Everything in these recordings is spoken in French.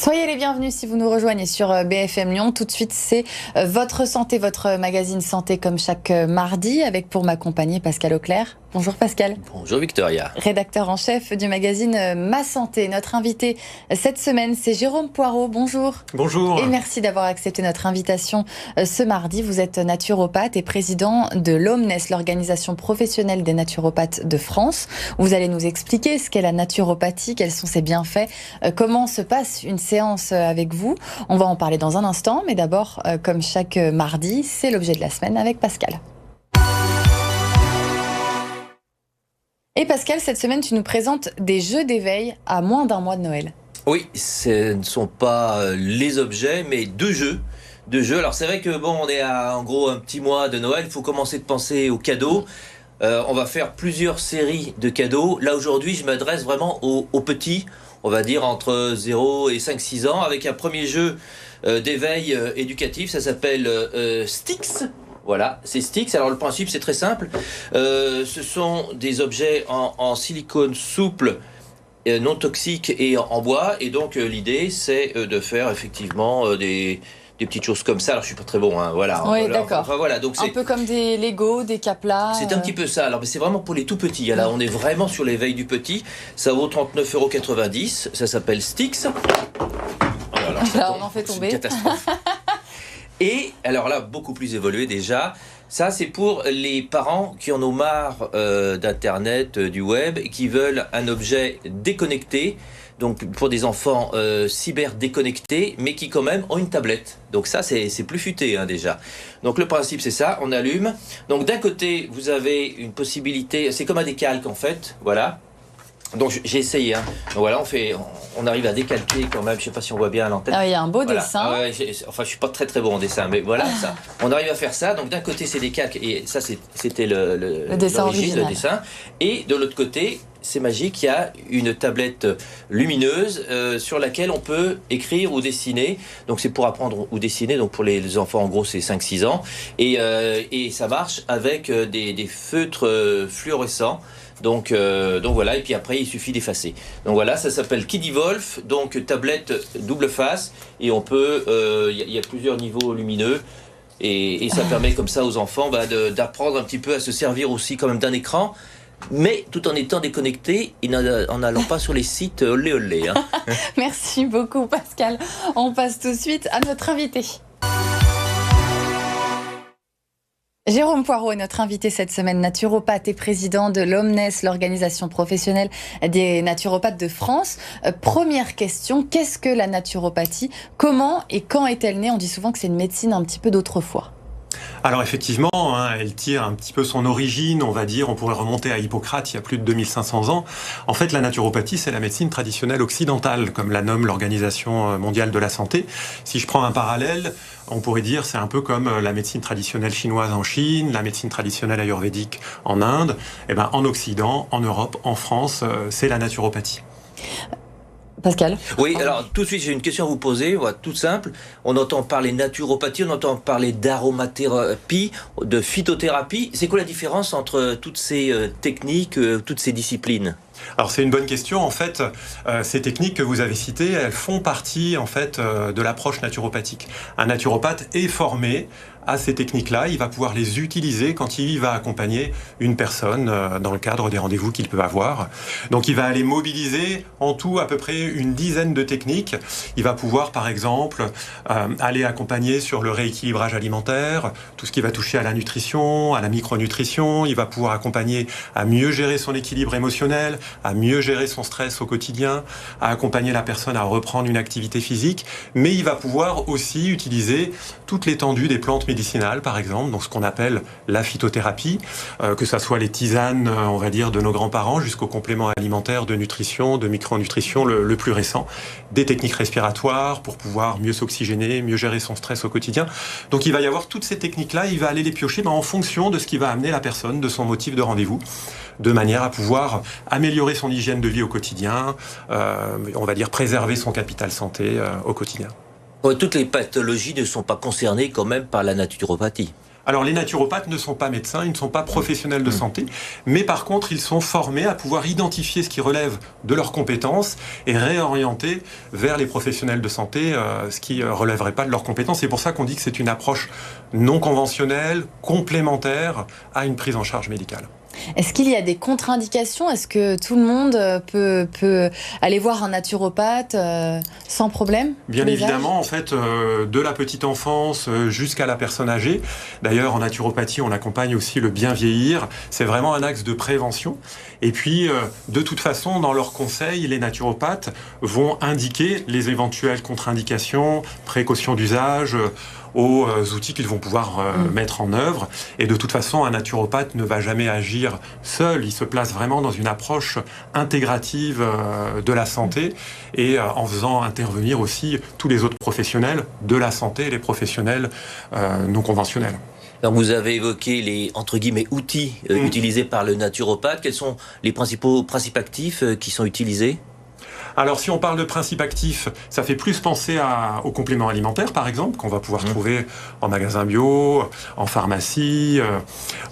Soyez les bienvenus si vous nous rejoignez sur BFM Lyon. Tout de suite, c'est Votre Santé, votre magazine santé comme chaque mardi, avec pour m'accompagner Pascal Auclair. Bonjour Pascal. Bonjour Victoria. Rédacteur en chef du magazine Ma Santé. Notre invité cette semaine, c'est Jérôme Poirault. Bonjour. Bonjour. Et merci d'avoir accepté notre invitation ce mardi. Vous êtes naturopathe et président de l'OMNES, l'organisation professionnelle des naturopathes de France. Vous allez nous expliquer ce qu'est la naturopathie, quels sont ses bienfaits, comment se passe une séance avec vous. On va en parler dans un instant, mais d'abord, comme chaque mardi, c'est l'objet de la semaine avec Pascal. Et Pascal, cette semaine, tu nous présentes des jeux d'éveil à moins d'un mois de Noël. Oui, ce ne sont pas les objets, mais deux jeux. Alors c'est vrai que on est à en gros un petit mois de Noël, il faut commencer de penser aux cadeaux. On va faire plusieurs séries de cadeaux. Là aujourd'hui, je m'adresse vraiment aux petits, on va dire entre 0 et 5-6 ans, avec un premier jeu d'éveil éducatif, ça s'appelle Stix. Voilà, c'est Stix. Alors le principe c'est très simple. Ce sont des objets en silicone souple, non toxique et en bois. Et donc l'idée c'est de faire effectivement des petites choses comme ça. Alors je suis pas très bon, hein. Voilà. Oui, d'accord. Enfin, voilà, donc un peu comme des Lego, des Caplas. C'est un petit peu ça. Alors mais c'est vraiment pour les tout petits. Là on est vraiment sur l'éveil du petit. Ça vaut 39,90 €. Ça s'appelle Stix. Alors, là, on en fait tomber. C'est une catastrophe. Et alors là, beaucoup plus évolué déjà, ça c'est pour les parents qui en ont marre d'Internet, du web, et qui veulent un objet déconnecté, donc pour des enfants cyber déconnectés, mais qui quand même ont une tablette. Donc ça c'est plus futé hein, déjà. Donc le principe c'est ça, on allume. Donc d'un côté vous avez une possibilité, c'est comme un décalque en fait, voilà. Donc j'ai essayé, hein. Donc voilà, on arrive à décalquer quand même. Je sais pas si on voit bien à l'antenne. Ah, il y a un beau voilà. dessin. Ah ouais, je suis pas très bon en dessin, mais voilà ça. On arrive à faire ça. Donc d'un côté c'est des calques et ça c'était le dessin original. Le dessin. Et de l'autre côté, c'est magique, il y a une tablette lumineuse sur laquelle on peut écrire ou dessiner. Donc c'est pour apprendre ou dessiner. Donc pour les enfants en gros c'est 5-6 ans et ça marche avec des feutres fluorescents. Donc voilà, et puis après il suffit d'effacer. Donc voilà, ça s'appelle Kidivolf, donc tablette double face, et on peut, il y a plusieurs niveaux lumineux, et ça permet comme ça aux enfants d'apprendre un petit peu à se servir aussi quand même d'un écran, mais tout en étant déconnecté et en n'allant pas sur les sites olé olé. Hein. Merci beaucoup Pascal. On passe tout de suite à notre invité. Jérôme Poirault est notre invité cette semaine, naturopathe et président de l'OMNES, l'organisation professionnelle des naturopathes de France. Première question, qu'est-ce que la naturopathie? Comment et quand est-elle née? On dit souvent que c'est une médecine un petit peu d'autrefois. Alors effectivement, hein, elle tire un petit peu son origine, on va dire, on pourrait remonter à Hippocrate il y a plus de 2500 ans. En fait, la naturopathie, c'est la médecine traditionnelle occidentale, comme la nomme l'Organisation mondiale de la santé. Si je prends un parallèle, on pourrait dire c'est un peu comme la médecine traditionnelle chinoise en Chine, la médecine traditionnelle ayurvédique en Inde. Et ben, en Occident, en Europe, en France, c'est la naturopathie. Pascal? Oui, alors tout de suite j'ai une question à vous poser, voilà, toute simple. On entend parler naturopathie, on entend parler d'aromathérapie, de phytothérapie. C'est quoi la différence entre toutes ces techniques, toutes ces disciplines? Alors c'est une bonne question. En fait, ces techniques que vous avez citées, elles font partie en fait de l'approche naturopathique. Un naturopathe est formé à ces techniques-là, il va pouvoir les utiliser quand il va accompagner une personne dans le cadre des rendez-vous qu'il peut avoir. Donc il va aller mobiliser en tout à peu près une dizaine de techniques. Il va pouvoir par exemple aller accompagner sur le rééquilibrage alimentaire, tout ce qui va toucher à la nutrition, à la micronutrition. Il va pouvoir accompagner à mieux gérer son équilibre émotionnel, à mieux gérer son stress au quotidien, à accompagner la personne à reprendre une activité physique, mais il va pouvoir aussi utiliser toute l'étendue des plantes médicinales, par exemple, donc ce qu'on appelle la phytothérapie, que ça soit les tisanes, on va dire, de nos grands-parents, jusqu'aux compléments alimentaires de nutrition, de micronutrition, le plus récent, des techniques respiratoires pour pouvoir mieux s'oxygéner, mieux gérer son stress au quotidien. Donc il va y avoir toutes ces techniques-là, il va aller les piocher en fonction de ce qui va amener la personne, de son motif de rendez-vous, de manière à pouvoir améliorer son hygiène de vie au quotidien, on va dire préserver son capital santé au quotidien. Toutes les pathologies ne sont pas concernées quand même par la naturopathie. Alors les naturopathes ne sont pas médecins, ils ne sont pas professionnels de santé, mais par contre ils sont formés à pouvoir identifier ce qui relève de leurs compétences et réorienter vers les professionnels de santé ce qui relèverait pas de leurs compétences. C'est pour ça qu'on dit que c'est une approche non conventionnelle, complémentaire à une prise en charge médicale. Est-ce qu'il y a des contre-indications? Est-ce que tout le monde peut aller voir un naturopathe sans problème? Bien évidemment, en fait, de la petite enfance jusqu'à la personne âgée. D'ailleurs, en naturopathie, on accompagne aussi le bien vieillir. C'est vraiment un axe de prévention. Et puis, de toute façon, dans leurs conseils, les naturopathes vont indiquer les éventuelles contre-indications, précautions d'usage, aux outils qu'ils vont pouvoir mettre en œuvre. Et de toute façon, un naturopathe ne va jamais agir seul. Il se place vraiment dans une approche intégrative de la santé et en faisant intervenir aussi tous les autres professionnels de la santé et les professionnels non conventionnels. Alors vous avez évoqué les, entre guillemets, outils utilisés par le naturopathe. Quels sont les principaux actifs qui sont utilisés ? Alors si on parle de principes actifs, ça fait plus penser aux compléments alimentaires par exemple, qu'on va pouvoir trouver en magasin bio, en pharmacie.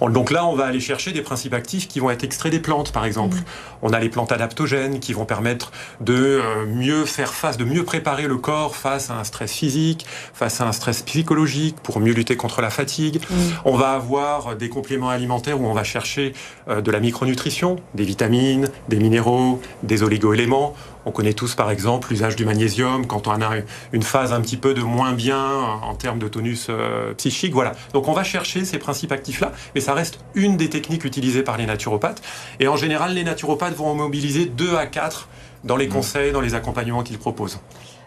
Donc là on va aller chercher des principes actifs qui vont être extraits des plantes par exemple. On a les plantes adaptogènes qui vont permettre de mieux faire face, de mieux préparer le corps face à un stress physique, face à un stress psychologique, pour mieux lutter contre la fatigue. On va avoir des compléments alimentaires où on va chercher de la micronutrition, des vitamines, des minéraux, des oligo-éléments. On connaît tous par exemple l'usage du magnésium quand on a une phase un petit peu de moins bien en termes de tonus psychique. Voilà. Donc on va chercher ces principes actifs-là, mais ça reste une des techniques utilisées par les naturopathes. Et en général, les naturopathes vont en mobiliser 2 à 4 dans les conseils, dans les accompagnements qu'ils proposent.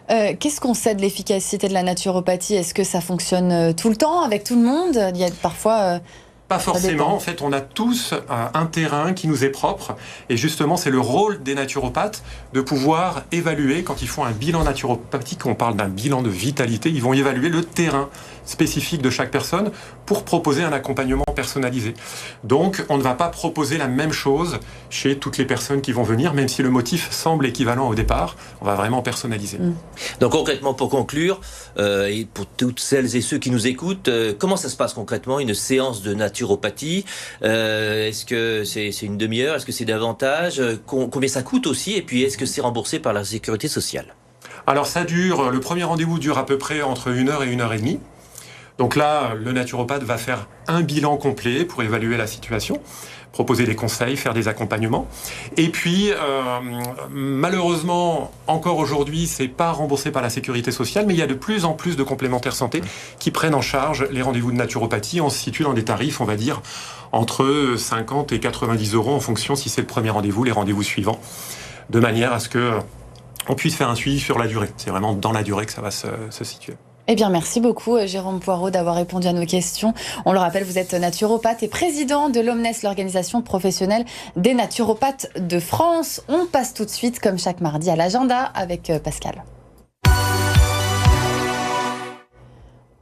Qu'est-ce qu'on sait de l'efficacité de la naturopathie? Est-ce que ça fonctionne tout le temps avec tout le monde? Il y a parfois... Pas forcément, en fait on a tous un terrain qui nous est propre et justement c'est le rôle des naturopathes de pouvoir évaluer, quand ils font un bilan naturopathique, on parle d'un bilan de vitalité, ils vont évaluer le terrain spécifique de chaque personne pour proposer un accompagnement personnalisé. Donc on ne va pas proposer la même chose chez toutes les personnes qui vont venir, même si le motif semble équivalent au départ, on va vraiment personnaliser. Donc concrètement, pour conclure, et pour toutes celles et ceux qui nous écoutent, comment ça se passe concrètement une séance de naturopathie? Est-ce que c'est une demi-heure? Est-ce que c'est davantage? Combien ça coûte aussi? Et puis est-ce que c'est remboursé par la sécurité sociale? Alors ça dure, le premier rendez-vous dure à peu près entre 1 heure et 1 heure et demie. Donc là, le naturopathe va faire un bilan complet pour évaluer la situation, proposer des conseils, faire des accompagnements. Et puis, malheureusement, encore aujourd'hui, c'est pas remboursé par la sécurité sociale, mais il y a de plus en plus de complémentaires santé qui prennent en charge les rendez-vous de naturopathie. On se situe dans des tarifs, on va dire, entre 50 et 90 euros en fonction si c'est le premier rendez-vous, les rendez-vous suivants, de manière à ce que on puisse faire un suivi sur la durée. C'est vraiment dans la durée que ça va se situer. Eh bien, merci beaucoup, Jérôme Poirot, d'avoir répondu à nos questions. On le rappelle, vous êtes naturopathe et président de l'OMNES, l'organisation professionnelle des naturopathes de France. On passe tout de suite, comme chaque mardi, à l'agenda avec Pascal.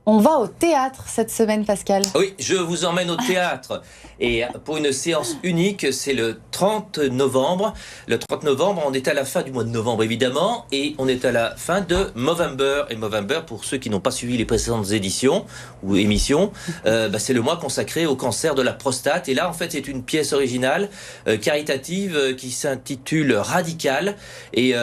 On va au théâtre cette semaine, Pascal. Oui, je vous emmène au théâtre. Et pour une séance unique, c'est le 30 novembre. Le 30 novembre, on est à la fin du mois de novembre, évidemment. Et on est à la fin de Movember. Et Movember, pour ceux qui n'ont pas suivi les précédentes éditions ou émissions, c'est le mois consacré au cancer de la prostate. Et là, en fait, c'est une pièce originale, caritative, qui s'intitule Radical. Et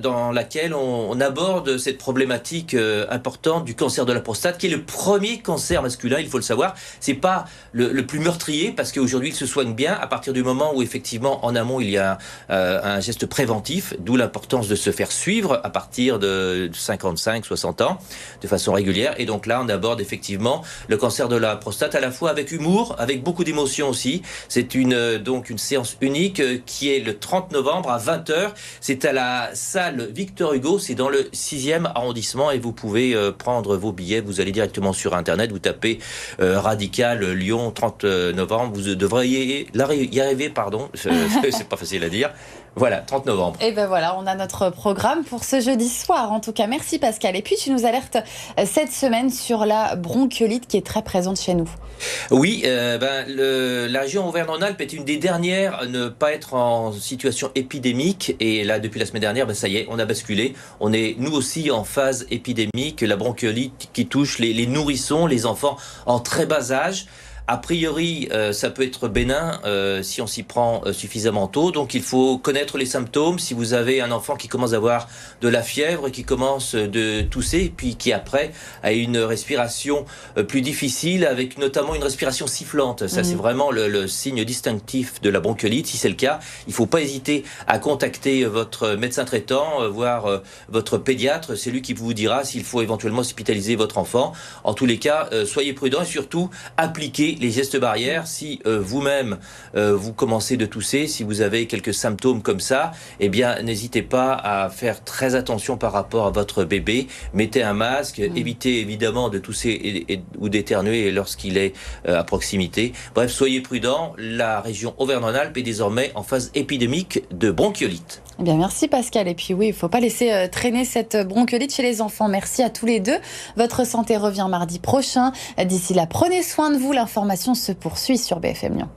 dans laquelle on aborde cette problématique importante du cancer de la prostate, qui est le premier cancer masculin, il faut le savoir. C'est pas le plus meurtrier, parce qu'aujourd'hui il se soigne bien à partir du moment où effectivement en amont il y a un geste préventif, d'où l'importance de se faire suivre à partir de 55-60 ans de façon régulière. Et donc là on aborde effectivement le cancer de la prostate à la fois avec humour, avec beaucoup d'émotion aussi. C'est donc une séance unique qui est le 30 novembre à 20h. C'est à la salle Victor Hugo, c'est dans le 6e arrondissement et vous pouvez prendre vos billets. Vous allez directement sur internet, vous tapez Radical Lyon 30 novembre, vous devriez y arriver, pardon, c'est pas facile à dire. Voilà, 30 novembre. Et ben voilà, on a notre programme pour ce jeudi soir. En tout cas, merci Pascal. Et puis tu nous alertes cette semaine sur la bronchiolite qui est très présente chez nous. Oui, la région Auvergne-Rhône-Alpes est une des dernières à ne pas être en situation épidémique. Et là, depuis la semaine dernière, ça y est, on a basculé. On est nous aussi en phase épidémique. La bronchiolite qui touche les nourrissons, les enfants en très bas âge. A priori, ça peut être bénin si on s'y prend suffisamment tôt. Donc il faut connaître les symptômes. Si vous avez un enfant qui commence à avoir de la fièvre, qui commence de tousser, puis qui après a une respiration plus difficile, avec notamment une respiration sifflante. Ça, c'est vraiment le signe distinctif de la bronchiolite. Si c'est le cas, il ne faut pas hésiter à contacter votre médecin traitant, voire votre pédiatre. C'est lui qui vous dira s'il faut éventuellement hospitaliser votre enfant. En tous les cas, soyez prudents et surtout appliquez les gestes barrières. Si vous-même vous commencez de tousser, si vous avez quelques symptômes comme ça, eh bien n'hésitez pas à faire très attention par rapport à votre bébé. Mettez un masque, évitez évidemment de tousser ou d'éternuer lorsqu'il est à proximité. Bref, soyez prudents. La région Auvergne-Rhône-Alpes est désormais en phase épidémique de bronchiolite. Eh bien, merci Pascal. Et puis oui, il ne faut pas laisser traîner cette bronchiolite chez les enfants. Merci à tous les deux. Votre santé revient mardi prochain. D'ici là, prenez soin de vous. L'information se poursuit sur BFM Lyon.